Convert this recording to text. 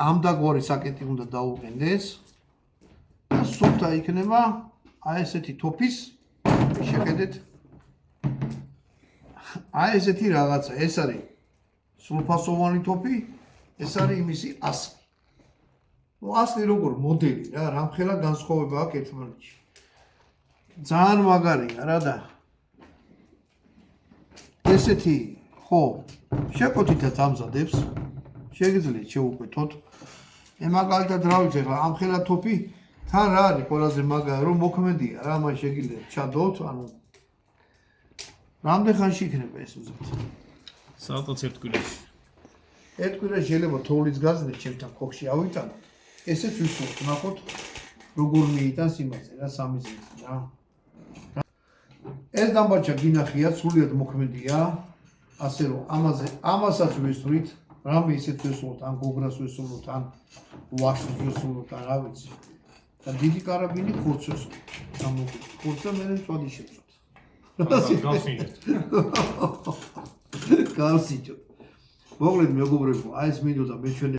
ამ დაგვარი საკეტი უნდა დაუყენდეს და სულთა იქნება აი ესეთი თოფის შეხედეთ აი ესეთი რაღაცა ეს არის სრულფასოვანი თოფი ეს არის იმისი ასლი ну ასლი როგორ მოდელი რა რამხელა განსხვავება აქვს ერთმანეთში ძალიან მაგარია რა და ესეთი ხო შეკოთითაც ამზადებს შეგიძლიათ შეუკვეთოთ მე მაგალითად რა ვიცი ხა ამ ხელა თოფი თან რა არის ყველაზე მაგარი რომ მოქმედია რა მას შეგიძლიათ ჩადოთ ანუ რამდენ ხანში იქნება ეს უზეთ საათაც ერთ კვირაში ერთ კვირაში შეიძლება თოვლის გაზრდით ჩემთან ხოქში ავიტანოთ ესეც ვისურვებთ ნახოთ როგორ მიიტანს იმაზე რა სამი წელი რა ეს დამბაჩა გინახიათ სრულიად მოქმედია ასე რომ ამასაც ვისურვით რამე ისეთ ვისურვოთ ან გოგრას ვისურვოთ ან ვაშს ვისურვოთ ან რა ვიცი და დიდი კარაბინი ხურცს გამოგვიყვება ხურცს მე წვადი შეწვდ გავსიჯო მოკლედ მეგობრებო აი ეს მინდოდა მე ჩვენ